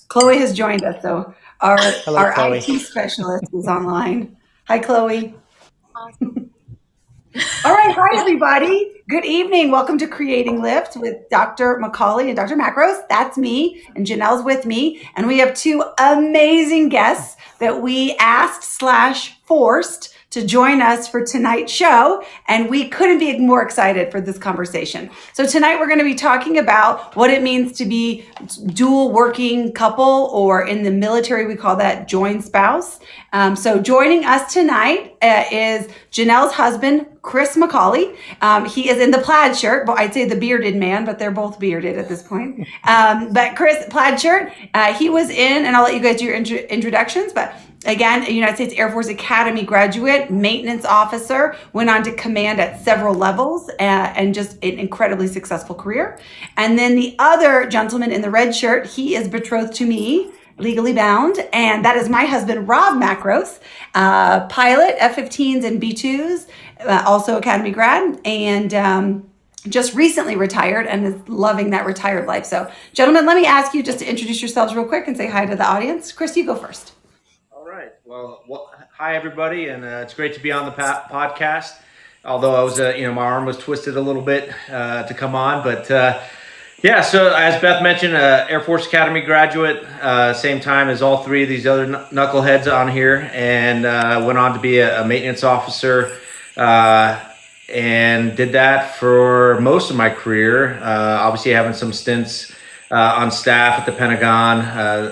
Chloe has joined us, so our Hello, our Chloe. IT specialist is online. Hi, Chloe. Awesome. All right, hi everybody. Good evening. Welcome to Creating Lift with Dr. McCauley and Dr. Macros. That's me, and Janelle's with me, and we have two amazing guests that we asked slash forced to join us for tonight's show, and we couldn't be more excited for this conversation. So tonight we're going to be talking about what it means to be dual working couple, or in the military we call that joint spouse. So joining us tonight is Janelle's husband, Chris McCauley. He is in the plaid shirt, but I'd say the bearded man, but they're both bearded at this point. But Chris, plaid shirt, he was in, and I'll let you guys do your introductions, but again, a United States Air Force Academy graduate, maintenance officer, went on to command at several levels, and just an incredibly successful career. And then the other gentleman in the red shirt, he is betrothed to me, legally bound, and that is my husband, Rob Macros, pilot, F-15s and B-2s, also Academy grad, and just recently retired and is loving that retired life. So, gentlemen, let me ask you just to introduce yourselves real quick and say hi to the audience. Chris, you go first. All right. Well, hi everybody, and it's great to be on the podcast. Although I was, my arm was twisted a little bit to come on, but yeah. So as Beth mentioned, Air Force Academy graduate, same time as all three of these other knuckleheads on here, and went on to be a maintenance officer, and did that for most of my career. Obviously, having some stints on staff at the Pentagon,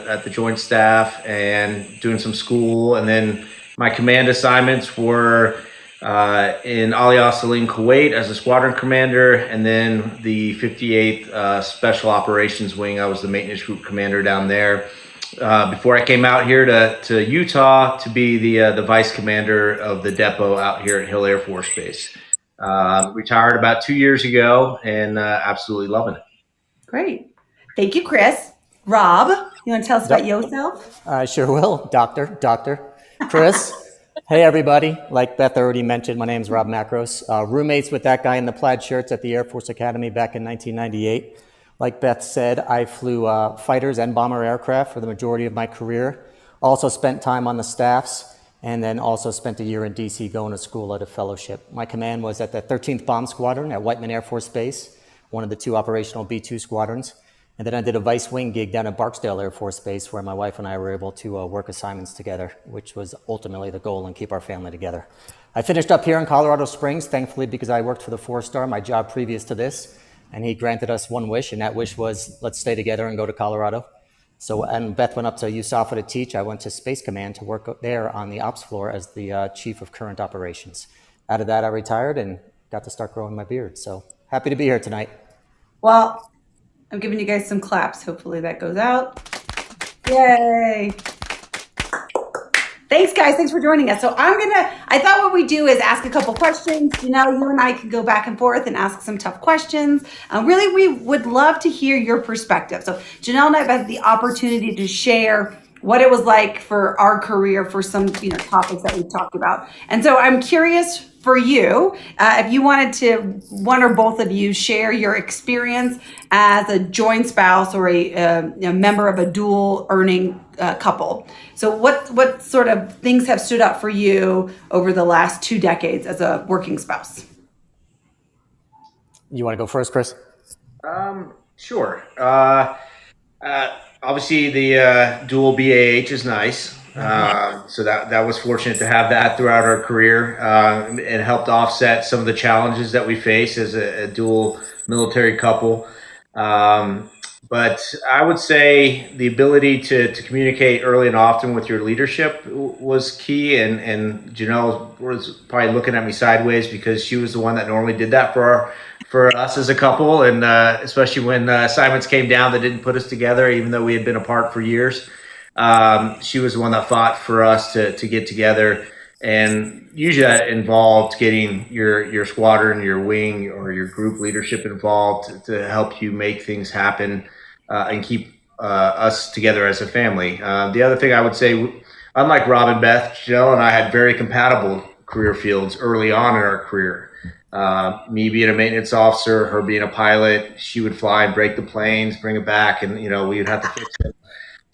at the Joint Staff, and doing some school. And then my command assignments were in Ali Al Salim, Kuwait as a squadron commander, and then the 58th Special Operations Wing. I was the maintenance group commander down there. Before I came out here to Utah to be the vice commander of the depot out here at Hill Air Force Base. Retired about 2 years ago, and absolutely loving it. Great. Thank you, Chris. Rob, you want to tell us about yourself? I sure will, Doctor Chris. Hey, everybody. Like Beth already mentioned, my name's Rob Macros. Roommates with that guy in the plaid shirts at the Air Force Academy back in 1998. Like Beth said, I flew fighters and bomber aircraft for the majority of my career. Also spent time on the staffs, and then also spent a year in DC going to school at a fellowship. My command was at the 13th Bomb Squadron at Whiteman Air Force Base, one of the two operational B-2 squadrons. And then I did a vice wing gig down at Barksdale Air Force Base, where my wife and I were able to work assignments together, which was ultimately the goal, and keep our family together. I finished up here in Colorado Springs, thankfully, because I worked for the 4-star, my job previous to this, and he granted us one wish, and that wish was, let's stay together and go to Colorado. So, and Beth went up to USAFA to teach. I went to Space Command to work there on the ops floor as the chief of current operations. Out of that, I retired and got to start growing my beard. So happy to be here tonight. Well, I'm giving you guys some claps. Hopefully that goes out. Yay. Thanks, guys. Thanks for joining us. So I thought what we do is ask a couple questions. You and I can go back and forth and ask some tough questions. Really, we would love to hear your perspective. So Janelle and I have had the opportunity to share what it was like for our career for some topics that we've talked about. And so I'm curious for you, if you wanted to, one or both of you, share your experience as a joint spouse or a member of a dual earning couple. So what sort of things have stood out for you over the last 2 decades as a working spouse? You want to go first, Chris? Sure. Obviously, the dual BAH is nice. So that was fortunate to have that throughout our career. It helped offset some of the challenges that we face as a dual military couple. But I would say the ability to communicate early and often with your leadership was key. And Janelle was probably looking at me sideways because she was the one that normally did that for us as a couple. And especially when assignments came down that didn't put us together, even though we had been apart for years. She was the one that fought for us to get together. And usually that involved getting your squadron, your wing, or your group leadership involved to help you make things happen and keep us together as a family. The other thing I would say, unlike Rob and Beth, Janelle and I had very compatible career fields early on in our career. Me being a maintenance officer, her being a pilot, she would fly and break the planes, bring it back, and we would have to fix it.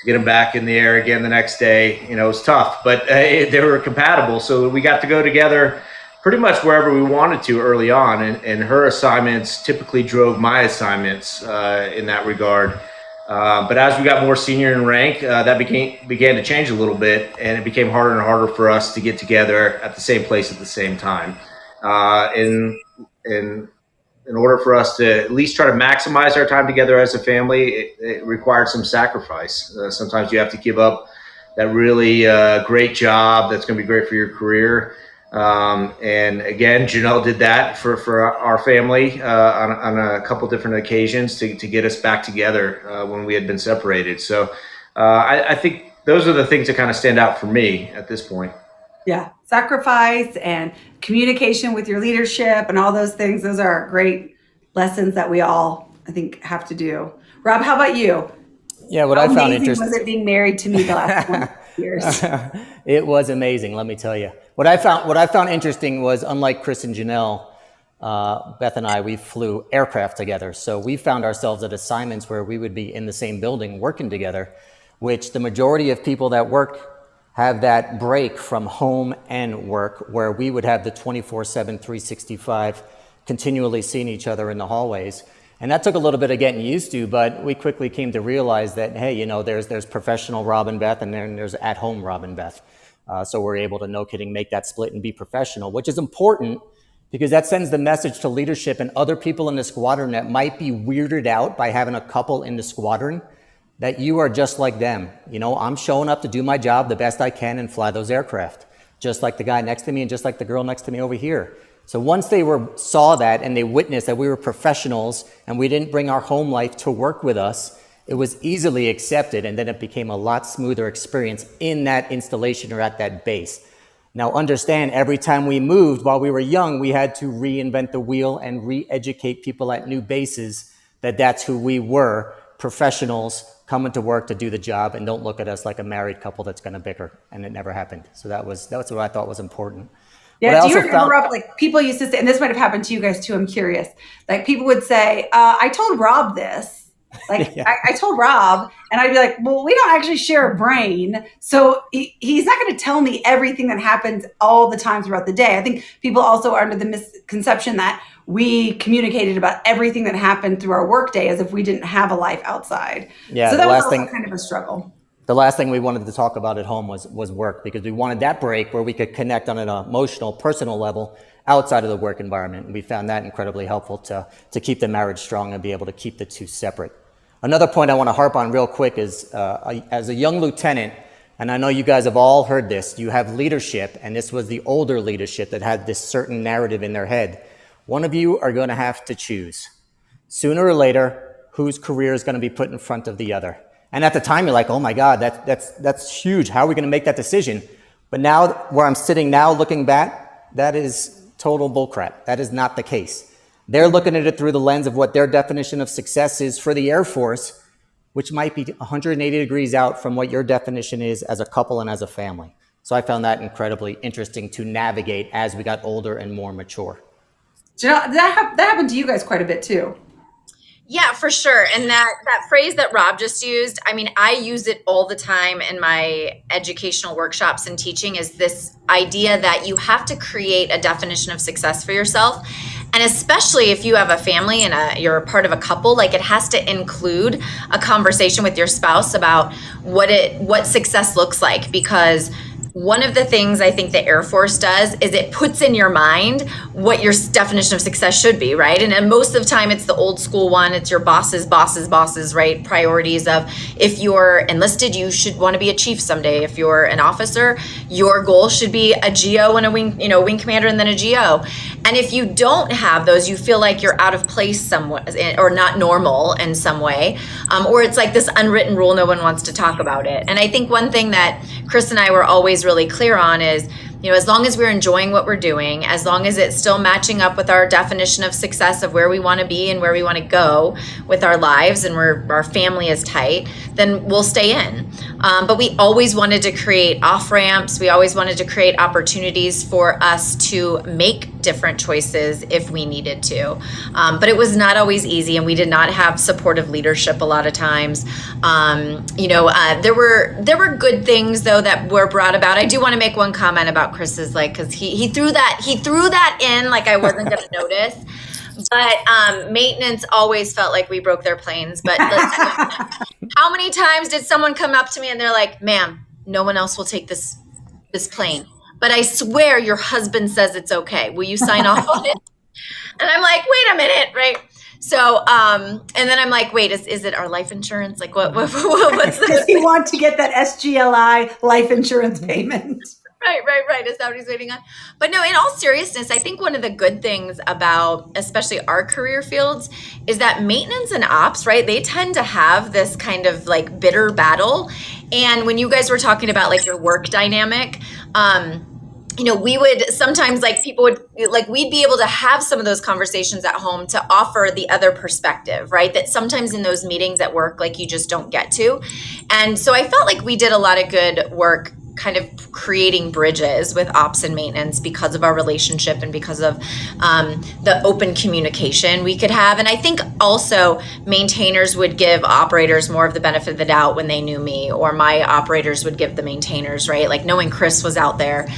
to get them back in the air again the next day, it was tough, but they were compatible. So we got to go together pretty much wherever we wanted to early on. And her assignments typically drove my assignments in that regard. But as we got more senior in rank, that began to change a little bit, and it became harder and harder for us to get together at the same place at the same time. In order for us to at least try to maximize our time together as a family, it required some sacrifice. Sometimes you have to give up that really great job that's going to be great for your career. And again, Janelle did that for our family on a couple different occasions to get us back together when we had been separated. So I think those are the things that kind of stand out for me at this point. Yeah. Sacrifice and communication with your leadership and all those things. Those are great lessons that we all, I think, have to do. Rob, how about you? Yeah, what How I found amazing interesting was it being married to me the last 20 years? It was amazing, let me tell you. What I found interesting was, unlike Chris and Janelle, Beth and I, we flew aircraft together. So we found ourselves at assignments where we would be in the same building working together, which the majority of people that work have that break from home and work, where we would have the 24/7, 365 continually seeing each other in the hallways. And that took a little bit of getting used to, but we quickly came to realize that, hey, there's professional Rob and Beth, and then there's at-home Rob and Beth. So we're able to, no kidding, make that split and be professional, which is important because that sends the message to leadership and other people in the squadron that might be weirded out by having a couple in the squadron, that you are just like them. I'm showing up to do my job the best I can and fly those aircraft, just like the guy next to me and just like the girl next to me over here. So once they saw that and they witnessed that we were professionals and we didn't bring our home life to work with us, it was easily accepted, and then it became a lot smoother experience in that installation or at that base. Now understand, every time we moved while we were young, we had to reinvent the wheel and re-educate people at new bases that that's who we were, professionals coming to work to do the job, and don't look at us like a married couple that's going to bicker. And it never happened. So that's what I thought was important. Yeah, do you remember, Rob, like people used to say, and this might have happened to you guys too, I'm curious, like people would say, I told Rob this. Like yeah. I told Rob, and I'd be like, well, we don't actually share a brain. So he's not going to tell me everything that happens all the time throughout the day. I think people also are under the misconception that we communicated about everything that happened through our workday as if we didn't have a life outside. Yeah, so that was also kind of a struggle. The last thing we wanted to talk about at home was work, because we wanted that break where we could connect on an emotional, personal level outside of the work environment. And we found that incredibly helpful to keep the marriage strong and be able to keep the two separate. Another point I want to harp on real quick is, as a young lieutenant, and I know you guys have all heard this, you have leadership, and this was the older leadership that had this certain narrative in their head. One of you are going to have to choose, sooner or later, whose career is going to be put in front of the other. And at the time, you're like, oh my God, that's huge. How are we going to make that decision? But now, where I'm sitting now looking back, that is total bullcrap. That is not the case. They're looking at it through the lens of what their definition of success is for the Air Force, which might be 180 degrees out from what your definition is as a couple and as a family. So I found that incredibly interesting to navigate as we got older and more mature. Janelle, that happened to you guys quite a bit too. Yeah, for sure. And that phrase that Rob just used, I mean, I use it all the time in my educational workshops and teaching, is this idea that you have to create a definition of success for yourself. And especially if you have a family and you're a part of a couple, like it has to include a conversation with your spouse about what success looks like, because one of the things I think the Air Force does is it puts in your mind what your definition of success should be, right? And most of the time it's the old school one. It's your boss's, right? Priorities of, if you're enlisted, you should want to be a chief someday. If you're an officer, your goal should be a GO and a wing commander and then a GO. And if you don't have those, you feel like you're out of place somewhere or not normal in some way. Or it's like this unwritten rule, no one wants to talk about it. And I think one thing that Chris and I were always really clear on is as long as we're enjoying what we're doing, as long as it's still matching up with our definition of success of where we want to be and where we want to go with our lives, and where our family is tight, then we'll stay in. But we always wanted to create off ramps. We always wanted to create opportunities for us to make different choices if we needed to. But it was not always easy, and we did not have supportive leadership a lot of times. There were good things though that were brought about. I do want to make one comment about Chris's, because he threw that in like I wasn't going to notice. But maintenance always felt like we broke their planes. But how many times did someone come up to me and they're like, "Ma'am, no one else will take this plane, but I swear your husband says it's okay. Will you sign off on it?" And I'm like, "Wait a minute, right?" So, and then I'm like, "Wait, is it our life insurance? Like, what's the?" Does he want to get that SGLI life insurance payment? Right. Is that what he's waiting on? But no, in all seriousness, I think one of the good things about especially our career fields is that maintenance and ops, right? They tend to have this kind of like bitter battle. And when you guys were talking about like your work dynamic, we would sometimes we'd be able to have some of those conversations at home to offer the other perspective, right? That sometimes in those meetings at work, like you just don't get to. And so I felt like we did a lot of good work kind of creating bridges with ops and maintenance because of our relationship and because of the open communication we could have. And I think also maintainers would give operators more of the benefit of the doubt when they knew me, or my operators would give the maintainers, right? Like knowing Chris was out there,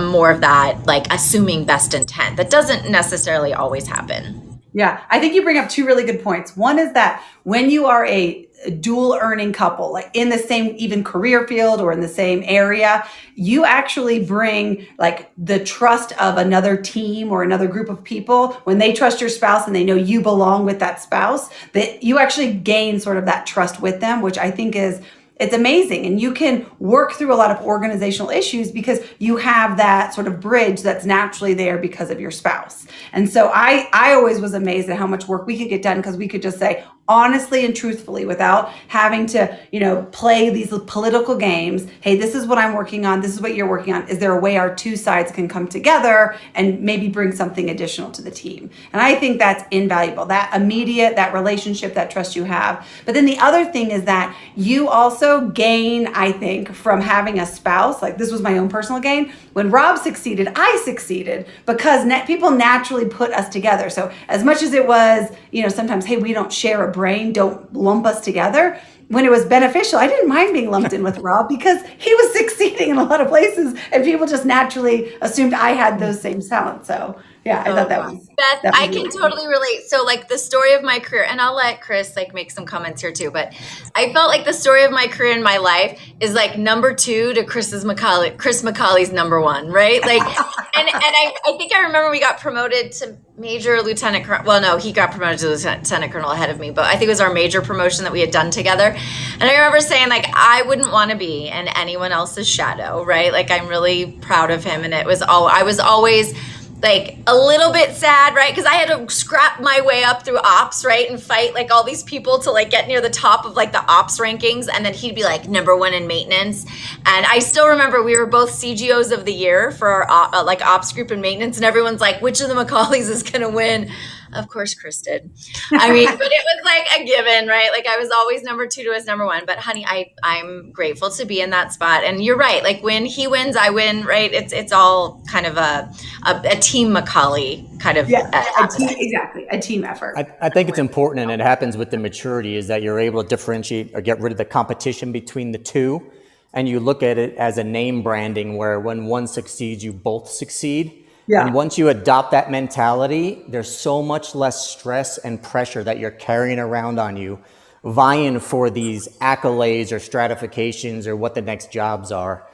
more of that, like assuming best intent. That doesn't necessarily always happen. Yeah, I think you bring up two really good points. One is that when you are a dual earning couple, like in the same even career field or in the same area, you actually bring like the trust of another team or another group of people. When they trust your spouse and they know you belong with that spouse, that you actually gain sort of that trust with them, which I think it's amazing. And you can work through a lot of organizational issues because you have that sort of bridge that's naturally there because of your spouse. And so I always was amazed at how much work we could get done because we could just say honestly and truthfully without having to, play these political games. Hey, this is what I'm working on. This is what you're working on. Is there a way our two sides can come together and maybe bring something additional to the team? And I think that's invaluable. That immediate, that relationship, that trust you have. But then the other thing is that you also gain, I think, from having a spouse. Like this was my own personal gain. When Rob succeeded, I succeeded because people naturally put us together. So as much as it was, sometimes, hey, we don't share a brain, don't lump us together. When it was beneficial, I didn't mind being lumped in with Rob because he was succeeding in a lot of places and people just naturally assumed I had those same talents. So yeah, I thought that was Beth, I can totally relate. So like the story of my career, and I'll let Chris make some comments here too, but I felt like the story of my career in my life is like number 2 to Chris McCauley's number 1, right? Like, and I think I remember we got promoted to major lieutenant colonel. Well, no, he got promoted to lieutenant colonel ahead of me, but I think it was our major promotion that we had done together. And I remember saying like, I wouldn't want to be in anyone else's shadow, right? Like I'm really proud of him. And I was always like a little bit sad, right? Because I had to scrap my way up through ops, right? And fight like all these people to like get near the top of like the ops rankings. And then he'd be like number 1 in maintenance. And I still remember we were both CGOs of the year for our like ops group and maintenance. And everyone's like, which of the McCauleys is going to win? Of course, Chris did. I mean, but it was like a given, right? Like I was always number 2 to his number 1. But honey, I'm grateful to be in that spot. And you're right. Like when he wins, I win, right? It's all kind of a team McCauley kind of. Yeah, exactly. A team effort. I think it's important, and it happens with the maturity, is that you're able to differentiate or get rid of the competition between the two. And you look at it as a name branding where when one succeeds, you both succeed. Yeah. And once you adopt that mentality, there's so much less stress and pressure that you're carrying around on you, vying for these accolades or stratifications or what the next jobs are,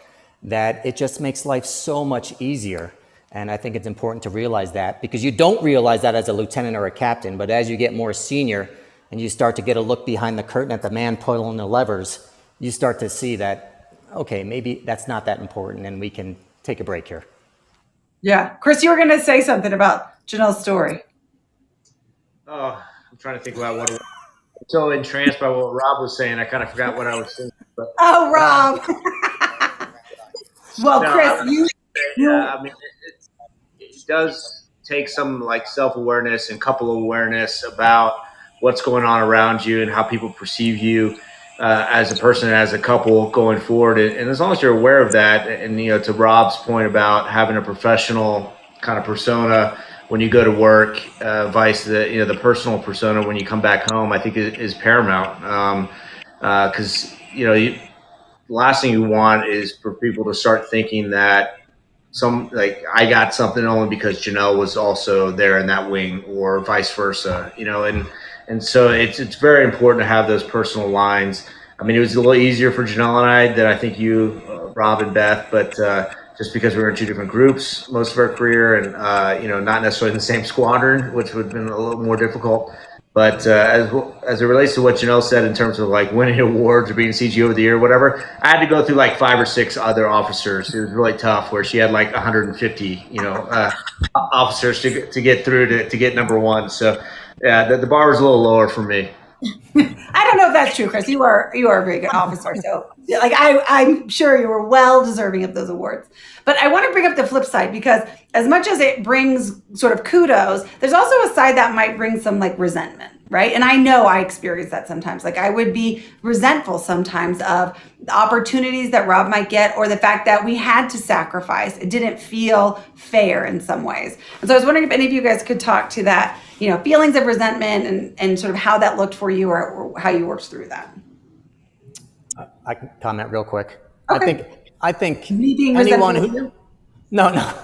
that it just makes life so much easier. And I think it's important to realize that, because you don't realize that as a lieutenant or a captain, but as you get more senior and you start to get a look behind the curtain at the man pulling the levers, you start to see that, okay, maybe that's not that important and we can take a break here. Yeah. Chris, you were going to say something about Janelle's story. Oh, I'm trying to think about what it was. I'm so entranced by what Rob was saying, I kind of forgot what I was saying. But, oh, Rob. Well, No, Chris, I would say, I mean, it does take some like self awareness and couple awareness about what's going on around you and how people perceive you as a person and as a couple going forward. And as long as you're aware of that, and to Rob's point about having a professional kind of persona when you go to work, vice the personal persona when you come back home, I think is paramount. Because last thing you want is for people to start thinking that I got something only because Janelle was also there in that wing, or vice versa, and so it's very important to have those personal lines. I mean, it was a little easier for Janelle and I than I think you, Rob and Beth, but just because we were in two different groups most of our career, and not necessarily in the same squadron, which would have been a little more difficult. But as it relates to what Janelle said in terms of like winning awards or being CGO of the year or whatever, I had to go through like 5 or 6 other officers. It was really tough, where she had like 150, officers to get through to get number one. So yeah, the bar was a little lower for me. I don't know if that's true, Chris. You are a very good officer. So like I'm sure you were well deserving of those awards. But I want to bring up the flip side, because as much as it brings sort of kudos, there's also a side that might bring some like resentment, right? And I know I experience that sometimes. Like I would be resentful sometimes of the opportunities that Rob might get, or the fact that we had to sacrifice. It didn't feel fair in some ways. And so I was wondering if any of you guys could talk to that, feelings of resentment and sort of how that looked for you, or how you worked through that. I can comment real quick. Okay. I think Me being anyone resentful no.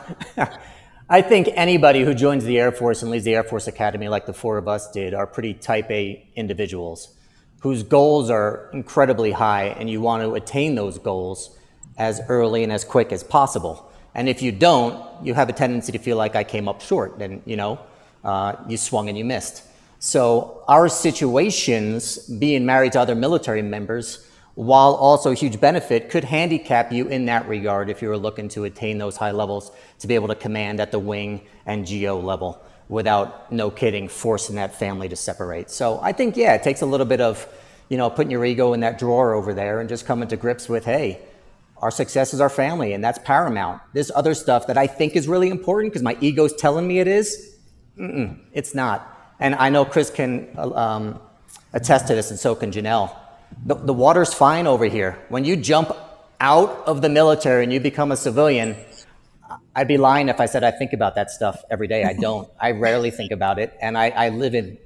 I think anybody who joins the Air Force and leaves the Air Force Academy like the 4 of us did are pretty type A individuals whose goals are incredibly high, and you want to attain those goals as early and as quick as possible. And if you don't, you have a tendency to feel like I came up short, and you swung and you missed. So our situations, being married to other military members, while also a huge benefit, could handicap you in that regard if you were looking to attain those high levels, to be able to command at the wing and GO level without, no kidding, forcing that family to separate. So I think, it takes a little bit of, putting your ego in that drawer over there and just coming to grips with, hey, our success is our family, and that's paramount. There's other stuff that I think is really important because my ego's telling me it is. It's not. And I know Chris can attest to this, and so can Janelle. The water's fine over here. When you jump out of the military and you become a civilian, I'd be lying if I said I think about that stuff every day. I don't. I rarely think about it. And I live in,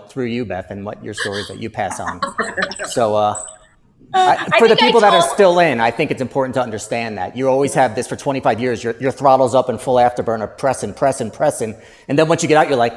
through you, Beth, and what your stories that you pass on. So for the people that are still in, I think it's important to understand that. You always have this for 25 years. Your throttle's up in full afterburner, pressing. And then once you get out, you're like,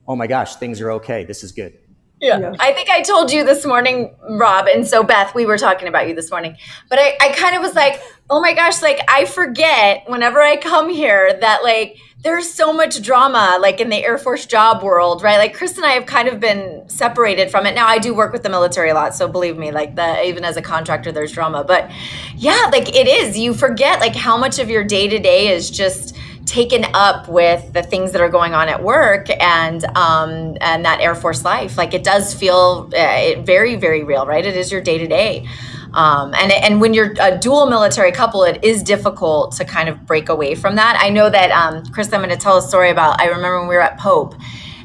oh my gosh, things are okay. This is good. Yeah. I think I told you this morning, Rob, and so Beth, we were talking about you this morning, but I kind of was like, oh my gosh, like I forget whenever I come here that like there's so much drama like in the Air Force job world, right? Like Chris and I have kind of been separated from it. Now I do work with the military a lot, so believe me, like even as a contractor, there's drama. But yeah, like it is, you forget like how much of your day to day is just taken up with the things that are going on at work and that Air Force life. Like it does feel very, very real, right? It is your day to day. And when you're a dual military couple, it is difficult to kind of break away from that. I know that, Chris, I'm going to tell a story about, I remember when we were at Pope,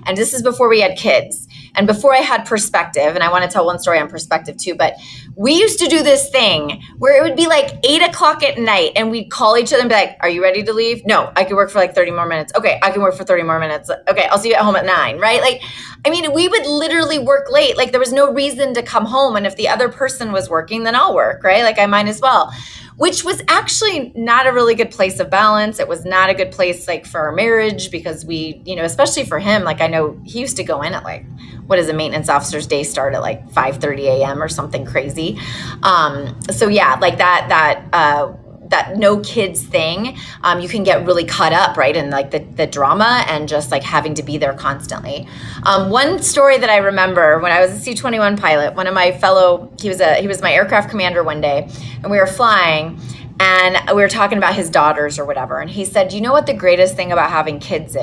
and this is before we had kids. And before I had Perspective, and I want to tell one story on Perspective too, but we used to do this thing where it would be like 8:00 at night and we'd call each other and be like, are you ready to leave? No, I can work for like 30 more minutes. Okay, I can work for 30 more minutes. Okay, I'll see you at home at 9, right? Like, I mean, we would literally work late. Like there was no reason to come home. And if the other person was working, then I'll work, right? Like I might as well. Which was actually not a really good place of balance. It was not a good place like for our marriage because we, especially for him, like I know he used to go in at like, what does a maintenance officer's day start at like 5:30 a.m. or something crazy. So yeah, like that no kids thing, you can get really caught up, right? In like the drama and just like having to be there constantly. One story that I remember when I was a C-21 pilot, one of my he was my aircraft commander one day, and we were flying and we were talking about his daughters or whatever. And he said, you know what the greatest thing about having kids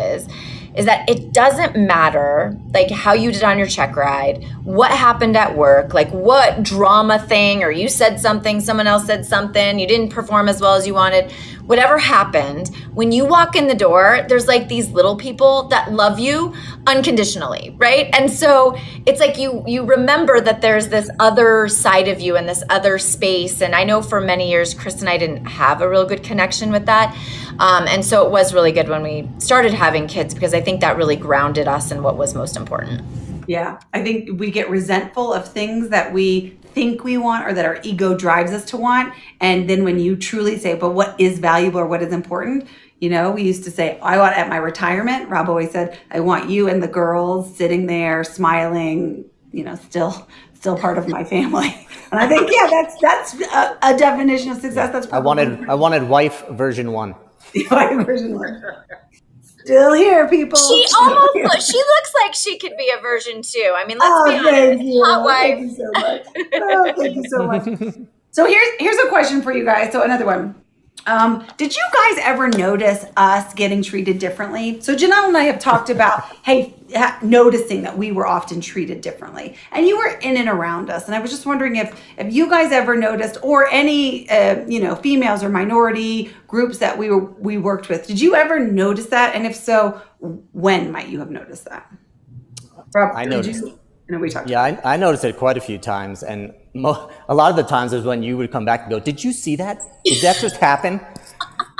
is that it doesn't matter like how you did on your check ride, what happened at work, like what drama thing, or you said something, someone else said something, you didn't perform as well as you wanted, whatever happened, when you walk in the door, there's like these little people that love you unconditionally, right? And so it's like you remember that there's this other side of you and this other space. And I know for many years, Chris and I didn't have a real good connection with that. And so it was really good when we started having kids, because I think that really grounded us in what was most important. Yeah, I think we get resentful of things that we think we want or that our ego drives us to want. And then when you truly say, but what is valuable or what is important? You know, we used to say, I want at my retirement, Rob always said, I want you and the girls sitting there smiling, you know, still part of my family. And I think, yeah, that's a definition of success. That's I wanted wife version 1. Wife version 1. Still here, people. She looks like she could be a version 2. I mean, let's be honest. Thank you. Hot wife. Thank you so much. Oh, thank you so much. So here's a question for you guys. So another one. Did you guys ever notice us getting treated differently? So Janelle and I have talked about, noticing that we were often treated differently, and you were in and around us. And I was just wondering if you guys ever noticed, or any, females or minority groups that we worked with, did you ever notice that? And if so, when might you have noticed that? Rob, I noticed. We talked. Yeah, I noticed it quite a few times, and a lot of the times is when you would come back and go, "Did you see that? Did that just happen?"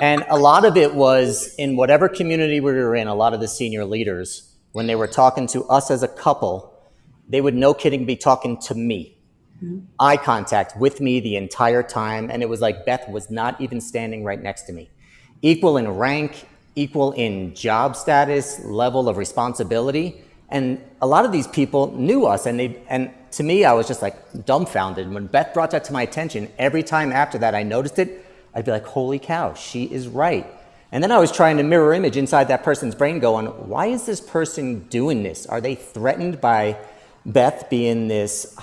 And a lot of it was in whatever community we were in. A lot of the senior leaders, when they were talking to us as a couple, they would, no kidding, be talking to me, eye contact with me the entire time, and it was like Beth was not even standing right next to me. Equal in rank, equal in job status, level of responsibility. And a lot of these people knew us, and to me, I was just like dumbfounded. When Beth brought that to my attention, every time after that I noticed it, I'd be like, holy cow, she is right. And then I was trying to mirror image inside that person's brain going, why is this person doing this? Are they threatened by Beth being this,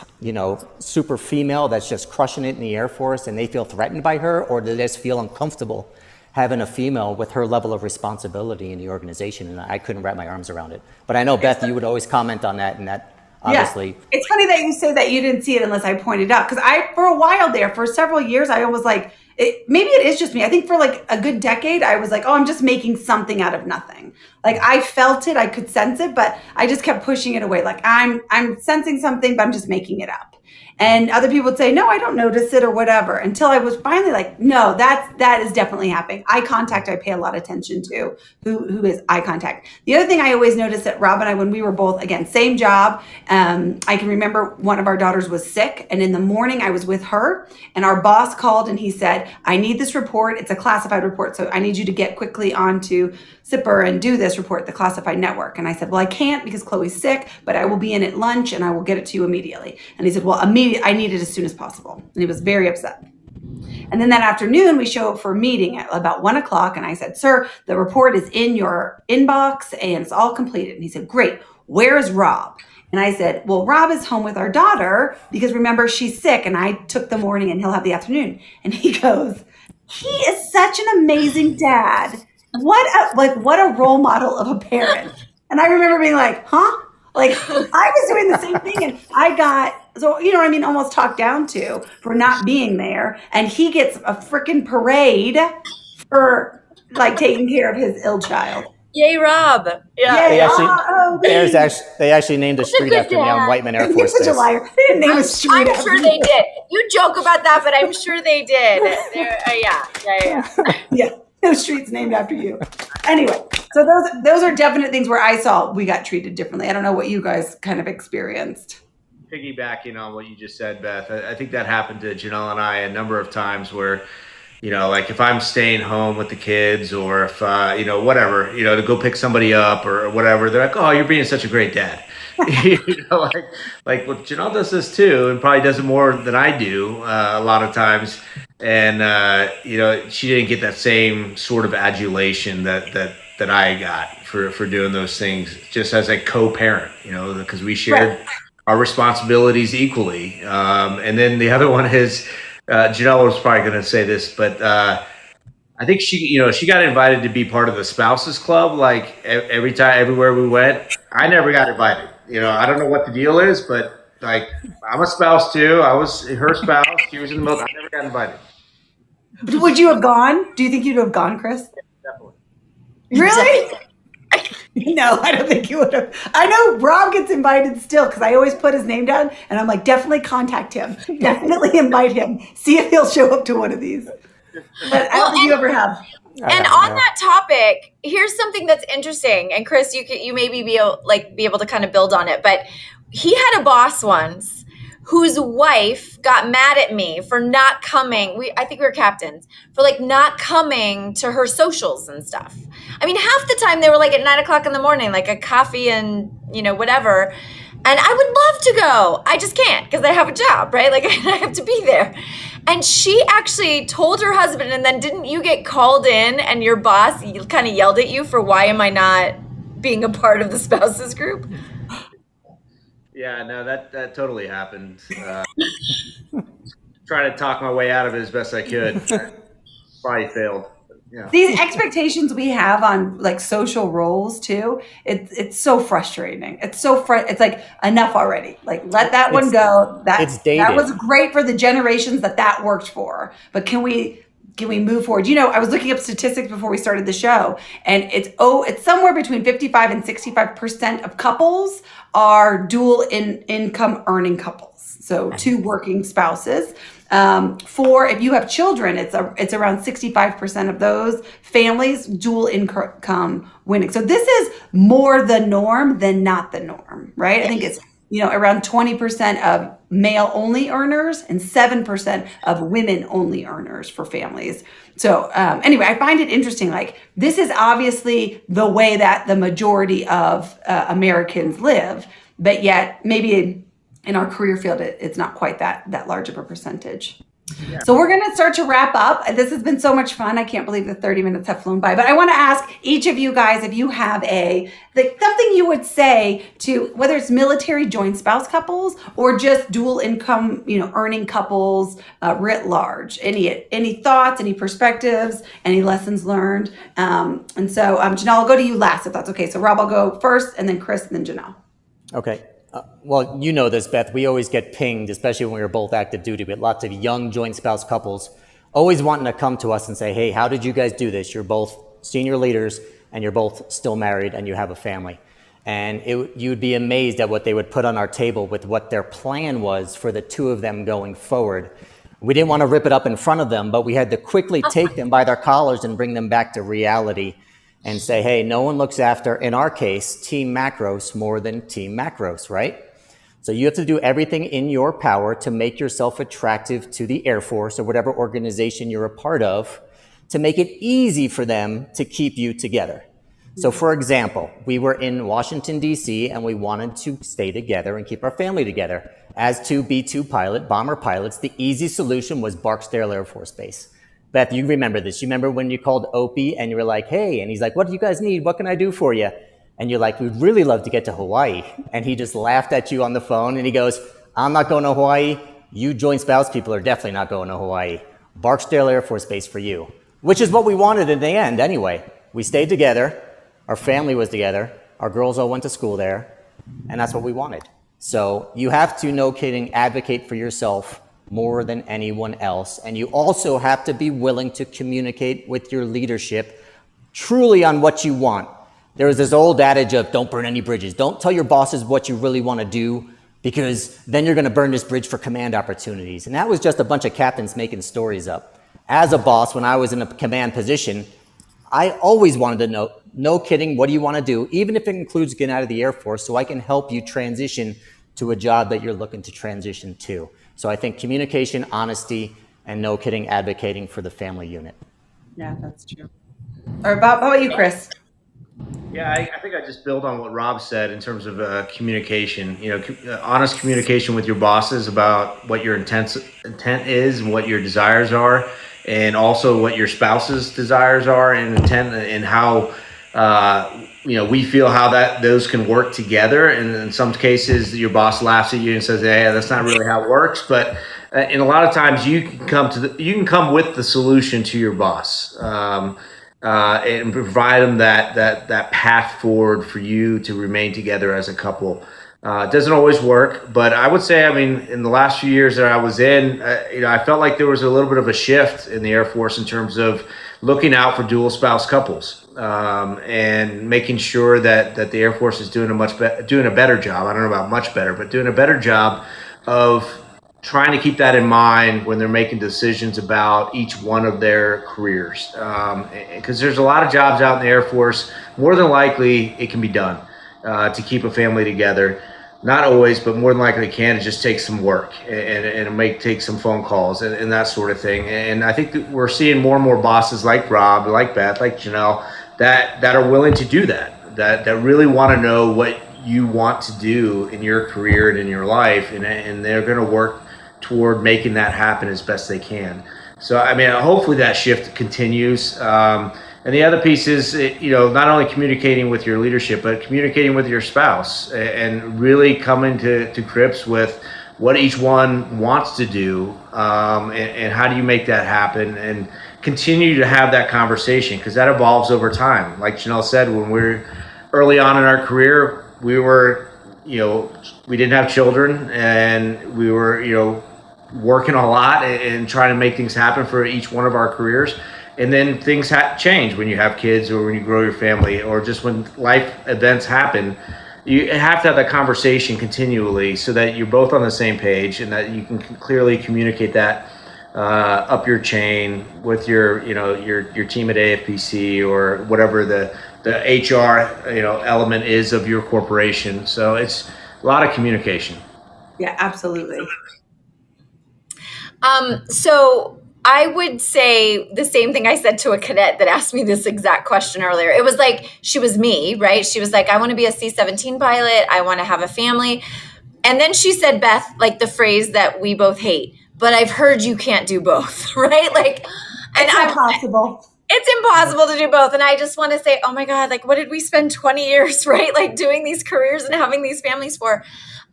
super female that's just crushing it in the Air Force, and they feel threatened by her? Or do they just feel uncomfortable having a female with her level of responsibility in the organization? And I couldn't wrap my arms around it. But I know, Beth, you would always comment on that, and that obviously. Yeah. It's funny that you say that you didn't see it unless I pointed out, because for a while there, for several years, I was like, maybe it is just me. I think for like a good decade, I was like, oh, I'm just making something out of nothing. Like I felt it, I could sense it, but I just kept pushing it away. Like I'm sensing something, but I'm just making it up. And other people would say, no, I don't notice it or whatever, until I was finally like, no, that is definitely happening. Eye contact, I pay a lot of attention to who is eye contact. The other thing I always noticed that Rob and I, when we were both, again, same job, I can remember one of our daughters was sick, and in the morning I was with her, and our boss called and he said, I need this report. It's a classified report, so I need you to get quickly onto SIPR and do this report, the classified network. And I said, well, I can't because Chloe's sick, but I will be in at lunch and I will get it to you immediately. And he said, well, I need it as soon as possible. And he was very upset. And then that afternoon, we show up for a meeting at about 1:00. And I said, sir, the report is in your inbox and it's all completed. And he said, great. Where is Rob? And I said, well, Rob is home with our daughter because remember, she's sick and I took the morning and he'll have the afternoon. And he goes, he is such an amazing dad. What a role model of a parent. And I remember being like, huh? Like I was doing the same thing, and I got, almost talked down to for not being there. And he gets a freaking parade for like taking care of his ill child. Yay, Rob. Yeah. They actually named a street after me on Whiteman Air Force You're such a liar. They didn't name a street I'm sure they did. You joke about that, but I'm sure they did. Yeah. No streets named after you. Anyway, so those are definite things where I saw we got treated differently. I don't know what you guys kind of experienced. Piggybacking on what you just said, Beth, I think that happened to Janelle and I a number of times where, like if I'm staying home with the kids or if, whatever, to go pick somebody up or whatever, they're like, oh, you're being such a great dad. Like well, Janelle does this too, and probably does it more than I do a lot of times. And, she didn't get that same sort of adulation that I got for doing those things just as a co-parent, because we shared our responsibilities equally. And then the other one is, Janelle was probably going to say this, but I I think she got invited to be part of the spouses club. Like every time, everywhere we went, I never got invited. I don't know what the deal is, but like I'm a spouse too. I was her spouse. She was in the middle. I never got invited. Would you have gone? Do you think you'd have gone, Chris? Definitely. Really? No, I don't think you would have. I know Rob gets invited still because I always put his name down and I'm like, definitely contact him. Definitely invite him. See if he'll show up to one of these. But I don't think you ever have. And on that topic, here's something that's interesting. And Chris, you maybe be able to kind of build on it. But he had a boss once whose wife got mad at me for not coming. I think we were captains for not coming to her socials and stuff. I mean, half the time they were at 9 o'clock in the morning, like a coffee and whatever. And I would love to go. I just can't because I have a job, right? I have to be there. And she actually told her husband, and then didn't you get called in and your boss kind of yelled at you for why am I not being a part of the spouses group? Yeah, no, that totally happened. Trying to talk my way out of it as best I could. Probably failed. Yeah. These expectations we have on social roles too, it's so frustrating. It's so it's like enough already. Let that one go. It's dated. That was great for the generations that worked for. But can we move forward? I was looking up statistics before we started the show, and it's somewhere between 55 and 65% of couples are dual income earning couples. So two working spouses. If you have children, it's around 65% of those families dual income winning. So this is more the norm than not the norm, right? I think it's around 20% of male only earners and 7% of women only earners for families. So anyway, I find it interesting. This is obviously the way that the majority of Americans live, but yet maybe in our career field, it's not quite that large of a percentage. Yeah. So we're going to start to wrap up. This has been so much fun. I can't believe the 30 minutes have flown by, but I want to ask each of you guys if you have something you would say to whether it's military joint spouse couples or just dual income, earning couples writ large. Any thoughts, any perspectives, any lessons learned? And so Janelle, I'll go to you last if that's okay. So Rob, I'll go first, and then Chris, and then Janelle. Okay. Well, you know this, Beth. We always get pinged, especially when we were both active duty, with lots of young joint spouse couples always wanting to come to us and say, hey, how did you guys do this? You're both senior leaders and you're both still married and you have a family. And you'd be amazed at what they would put on our table with what their plan was for the two of them going forward. We didn't want to rip it up in front of them, but we had to quickly take them by their collars and bring them back to reality and say, hey, no one looks after, in our case, Team Macros more than Team Macros, right? So you have to do everything in your power to make yourself attractive to the Air Force or whatever organization you're a part of to make it easy for them to keep you together. So for example, we were in Washington, D.C., and we wanted to stay together and keep our family together. As two B-2 bomber pilots, the easy solution was Barksdale Air Force Base. Beth, you remember this. You remember when you called Opie and you were like, hey, and he's like, what do you guys need? What can I do for you? And you're like, we'd really love to get to Hawaii. And he just laughed at you on the phone and he goes, I'm not going to Hawaii. You joint spouse people are definitely not going to Hawaii. Barksdale Air Force Base for you, which is what we wanted in the end anyway. We stayed together. Our family was together. Our girls all went to school there. And that's what we wanted. So you have to, no kidding, advocate for yourself more than anyone else. And you also have to be willing to communicate with your leadership truly on what you want. There is this old adage of don't burn any bridges. Don't tell your bosses what you really want to do because then you're going to burn this bridge for command opportunities. And that was just a bunch of captains making stories up. As a boss, when I was in a command position, I always wanted to know, no kidding, what do you want to do? Even if it includes getting out of the Air Force so I can help you transition to a job that you're looking to transition to. So I think communication, honesty, and no kidding, advocating for the family unit. Yeah, that's true. Or how about you, Chris? Yeah, I think I just build on what Rob said in terms of communication. Honest communication with your bosses about what your intent is and what your desires are, and also what your spouse's desires are and intent, and how we feel how those can work together. And in some cases, your boss laughs at you and says, "Hey, that's not really how it works." But in a lot of times, you can come with the solution to your boss. And provide them that path forward for you to remain together as a couple. It doesn't always work, but I would say, in the last few years that I was in, I felt like there was a little bit of a shift in the Air Force in terms of looking out for dual spouse couples, and making sure that the Air Force is doing a better job. I don't know about much better, but doing a better job of trying to keep that in mind when they're making decisions about each one of their careers. Because there's a lot of jobs out in the Air Force, more than likely it can be done to keep a family together. Not always, but more than likely it can. It just takes some work, and it may take some phone calls and that sort of thing. And I think that we're seeing more and more bosses like Rob, like Beth, like Janelle, that are willing to do that really want to know what you want to do in your career and in your life, and they're going to work toward making that happen as best they can. So, hopefully that shift continues. And the other piece is, not only communicating with your leadership, but communicating with your spouse, and really coming to grips with what each one wants to do, and how do you make that happen, and continue to have that conversation, because that evolves over time. Like Janelle said, when we're early on in our career, we didn't have children, and we were, working a lot and trying to make things happen for each one of our careers. And then things change when you have kids, or when you grow your family, or just when life events happen. You have to have that conversation continually so that you're both on the same page, and that you can clearly communicate that up your chain with your team at AFPC, or whatever the HR element is of your corporation. So it's a lot of communication. Yeah, absolutely. So I would say the same thing I said to a cadet that asked me this exact question earlier. It was like, she was me, right? She was like, I want to be a C-17 pilot. I want to have a family. And then she said, Beth, like the phrase that we both hate, but I've heard you can't do both, right? Like, and It's impossible. It's impossible to do both. And I just want to say, oh my God, like, what did we spend 20 years, right? Like doing these careers and having these families for?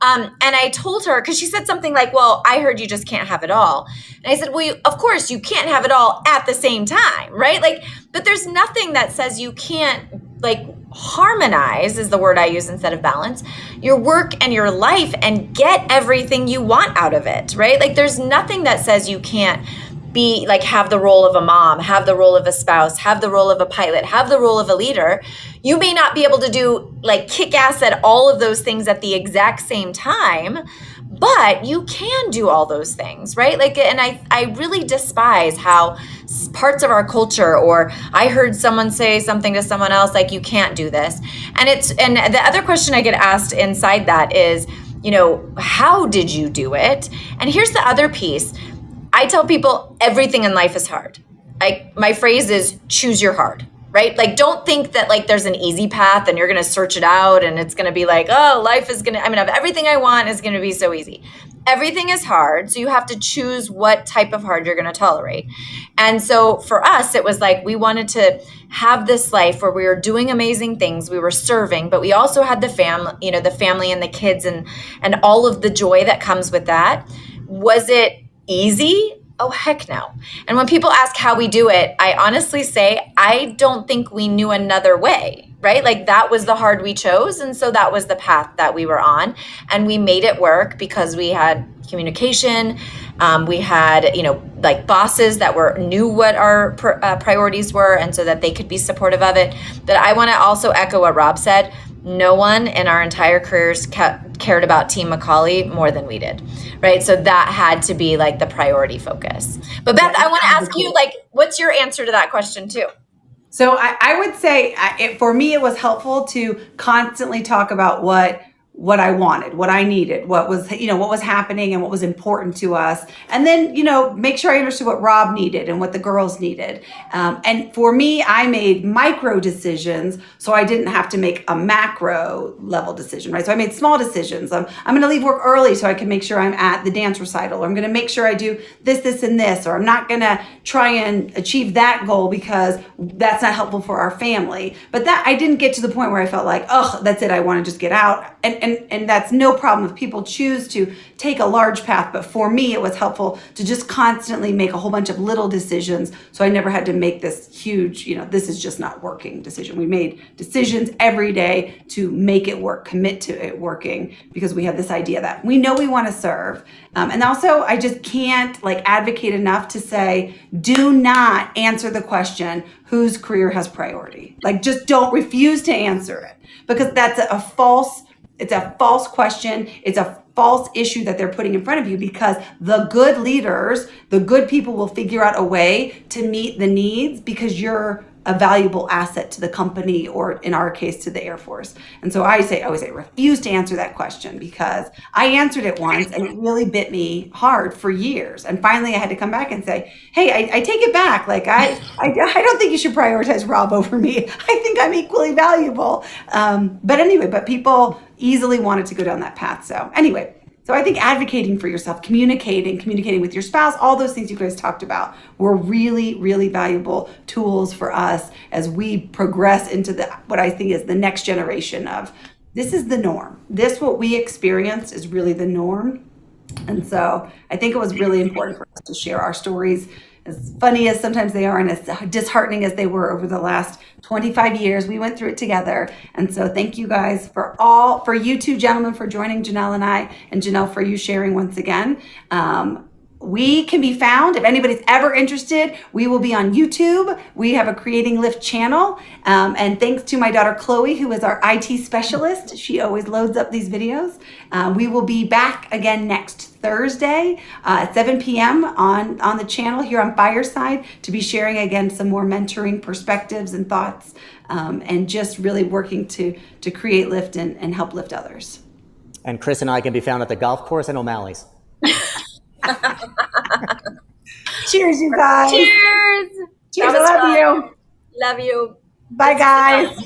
And I told her, because she said something like, well, I heard you just can't have it all. And I said, well, of course you can't have it all at the same time, right? Like, but there's nothing that says you can't, like, harmonize is the word I use instead of balance, your work and your life and get everything you want out of it, right? Like, there's nothing that says you can't be like, have the role of a mom, have the role of a spouse, have the role of a pilot, have the role of a leader. You may not be able to do like kick ass at all of those things at the exact same time, but you can do all those things, right? Like, and I really despise how parts of our culture, or I heard someone say something to someone else, like, you can't do this. And the other question I get asked inside that is, how did you do it? And here's the other piece. I tell people everything in life is hard. My phrase is choose your hard, right? Like, don't think that like there's an easy path and you're going to search it out and it's going to be like, oh, life is going to, everything I want is going to be so easy. Everything is hard. So you have to choose what type of hard you're going to tolerate. And so for us, it was like, we wanted to have this life where we were doing amazing things. We were serving, but we also had the family and the kids and all of the joy that comes with that. Was it easy? Oh, heck no. And when people ask how we do it, I honestly say, I don't think we knew another way, right? Like, that was the hard we chose. And so that was the path that we were on. And we made it work because we had communication. We had, like bosses that knew what our priorities were, and so that they could be supportive of it. But I want to also echo what Rob said. No one in our entire careers cared about Team Macaulay more than we did, right? So that had to be like the priority focus. But Beth, I want to ask you, like, what's your answer to that question too? So I would say for me, it was helpful to constantly talk about what what I wanted, what I needed, what was, what was happening and what was important to us. And then, make sure I understood what Rob needed and what the girls needed. And for me, I made micro decisions so I didn't have to make a macro level decision, right? So I made small decisions. I'm going to leave work early so I can make sure I'm at the dance recital, or I'm going to make sure I do this, and this, or I'm not going to try and achieve that goal because that's not helpful for our family. But that I didn't get to the point where I felt like, oh, that's it, I want to just get out. And that's no problem if people choose to take a large path. But for me, it was helpful to just constantly make a whole bunch of little decisions. So I never had to make this huge, this is just not working decision. We made decisions every day to make it work, commit to it working, because we have this idea that we know we want to serve. And also, I just can't advocate enough to say, do not answer the question, whose career has priority? Just don't refuse to answer it, because that's it's a false question. It's a false issue that they're putting in front of you, because the good leaders, the good people will figure out a way to meet the needs, because you're a valuable asset to the company, or in our case, to the Air Force. And so I always say, refuse to answer that question, because I answered it once and it really bit me hard for years. And finally I had to come back and say, hey, I take it back. I don't think you should prioritize Rob over me. I think I'm equally valuable. But people easily wanted to go down that path. So I think advocating for yourself, communicating with your spouse, all those things you guys talked about were really, really valuable tools for us as we progress into what I think is the next generation of, this is the norm. What we experience is really the norm. And so I think it was really important for us to share our stories, as funny as sometimes they are and as disheartening as they were over the last 25 years. We went through it together. And so thank you guys for you two gentlemen for joining Janelle and I, and Janelle for you sharing once again. We can be found, if anybody's ever interested, we will be on YouTube. We have a Creating Lift channel. And thanks to my daughter, Chloe, who is our IT specialist. She always loads up these videos. We will be back again next Thursday at 7 p.m. on the channel here on Fireside, to be sharing again some more mentoring perspectives and thoughts, and just really working to create lift and help lift others. And Chris and I can be found at the golf course and O'Malley's. Cheers, you guys. Cheers. Cheers. I love you. Love you. Bye, guys.